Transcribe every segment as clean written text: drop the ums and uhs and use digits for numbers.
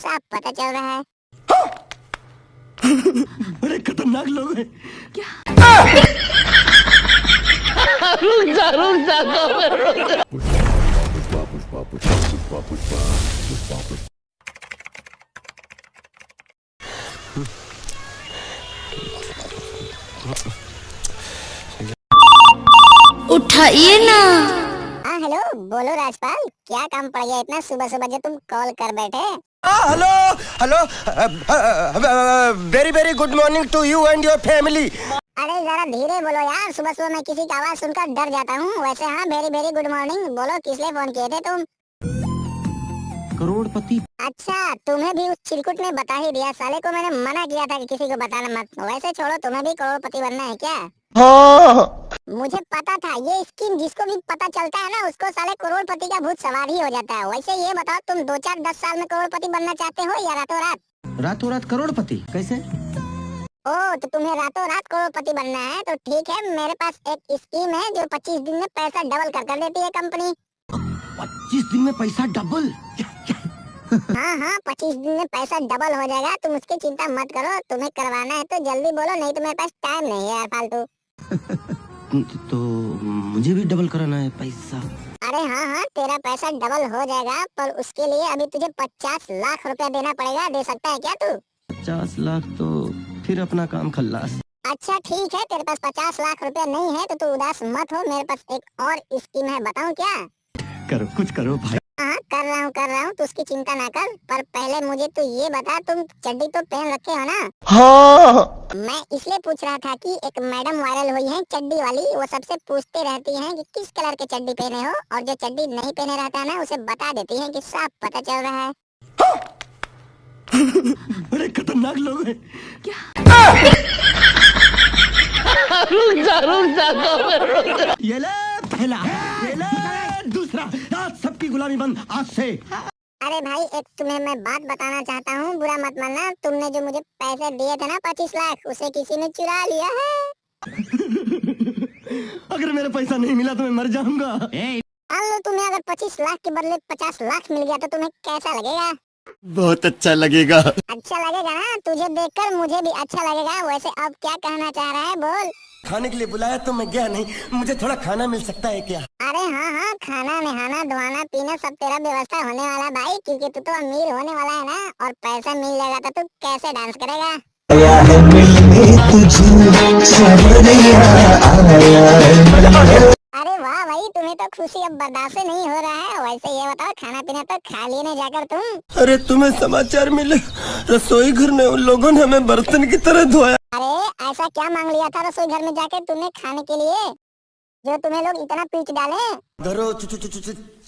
साफ पता चल रहा है। बड़े खतरनाक लोग हैं। रुक जा 2 मिनट। उठाइए ना। हाँ हेलो, बोलो राजपाल, क्या काम पड़ गया इतना सुबह सुबह जो तुम कॉल कर बैठे? Hello hello, very very good morning to you and your family. अरे जरा धीरे बोलो यार, सुबह सुबह मैं किसी की आवाज सुनकर डर जाता हूँ। वैसे हाँ, वेरी वेरी गुड मॉर्निंग। बोलो किस लिए फोन किए थे तुम? करोड़पति। अच्छा, तुम्हें भी उस चिरकुट ने बता ही दिया। साले को मैंने मना किया था कि किसी को बताना मत। वैसे छोड़ो, तुम्हें भी करोड़पति बनना है क्या? हाँ। मुझे पता था ये स्कीम जिसको भी पता चलता है ना, उसको साले करोड़पति का भूत सवार ही हो जाता है। वैसे ये बताओ, तुम 2-4-10 साल में करोड़पति बनना चाहते हो या रातों रात? रातों रात करोड़पति कैसे? ओ, तो तुम्हें रातों रात करोड़पति बनना है तो ठीक है, मेरे पास एक स्कीम है जो 25 दिन में पैसा डबल कर देती है कंपनी। 25 दिन में पैसा डबल? हाँ हाँ, 25 दिन में पैसा डबल हो जाएगा। तुम उसकी चिंता मत करो। तुम्हें करवाना है तो जल्दी बोलो, नहीं तो मेरे पास टाइम नहीं है यार फालतू। तो मुझे भी डबल कराना है पैसा। अरे हाँ हाँ, तेरा पैसा डबल हो जाएगा, पर उसके लिए अभी तुझे 50 लाख रुपया देना पड़ेगा। दे सकता है क्या तू? 50 लाख तो फिर अपना काम खल्लास। अच्छा ठीक है, तेरे पास 50 लाख रुपया नहीं है तो तू उदास मत हो। मेरे पास एक और स्कीम है, बताऊं क्या? करो, कुछ करो भाई। हाँ कर रहा हूँ, तू उसकी चिंता ना कर। पर पहले मुझे तू ये बता, तुम चड्डी तो पहन रखे हो ना? हाँ। मैं इसलिए पूछ रहा था कि एक मैडम वायरल हुई है चड्डी वाली, वो सबसे पूछती रहती हैं कि किस कलर के चड्डी पहने हो, और जो चड्डी नहीं पहने रहता है ना, उसे बता देती हैं कि साफ पता चल रहा है। बड़े खतरनाक लोग हैं। रुक जा 2 मिनट। ये ले पहला, ये ले दूसरा, आज सबकी गुलामी बंद आज से। अरे भाई, एक तुम्हें मैं बात बताना चाहता हूँ, बुरा मत मानना। तुमने जो मुझे पैसे दिए थे ना 25 लाख, उसे किसी ने चुरा लिया है। अगर मेरा पैसा नहीं मिला तो मैं मर जाऊंगा। मान लो तुम्हें अगर 25 लाख के बदले 50 लाख मिल गया तो तुम्हें कैसा लगेगा? बहुत अच्छा लगेगा। अच्छा लगेगा ना? तुझे देखकर मुझे भी अच्छा लगेगा। वैसे अब क्या कहना चाह रहा है, बोल। खाने के लिए बुलाया तो मैं गया नहीं, मुझे थोड़ा खाना मिल सकता है क्या? अरे हाँ हाँ, खाना, नहाना, धोना, पीना सब तेरा व्यवस्था होने वाला भाई, क्योंकि तू तो अमीर होने वाला है ना। और पैसा मिल जाएगा तो तू कैसे डांस करेगा? अरे वाह भाई, तुम्हें तो खुशी अब बर्दाश्त नहीं हो रहा है। वैसे ये बताओ, खाना पीना तो खा लिए ना जाकर तुम? अरे तुम्हें समाचार मिले, रसोई घर में उन लोगों ने हमें बर्तन की तरह धोया। अरे ऐसा क्या मांग लिया था रसोई घर में जाके तुमने खाने के लिए, जो तुम्हें लोग इतना पीट डाले? घरो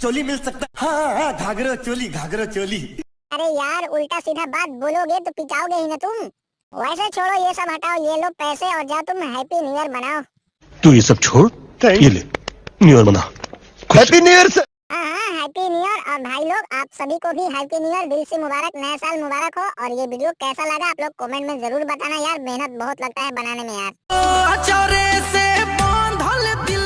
चोली मिल सकता? हाँ, घाघरो चोली। अरे यार, उल्टा सीधा बात बोलोगे तो पिटाओगे ही ना तुम। वैसे छोड़ो ये सब, हटाओ ये लो पैसे और जाओ तुम हैप्पी न्यू ईयर बनाओ। तू ये सब छोड़, ये ले न्यू ईयर मना। Happy new year. हाँ हाँ, हैप्पी न्यू ईयर। और भाई लोग, आप सभी को भी हैप्पी न्यू ईयर, दिल से मुबारक, नया साल मुबारक हो। और ये वीडियो कैसा लगा आप लोग कमेंट में जरूर बताना यार, मेहनत बहुत लगता है बनाने में यार। चौरे से बांधल दिल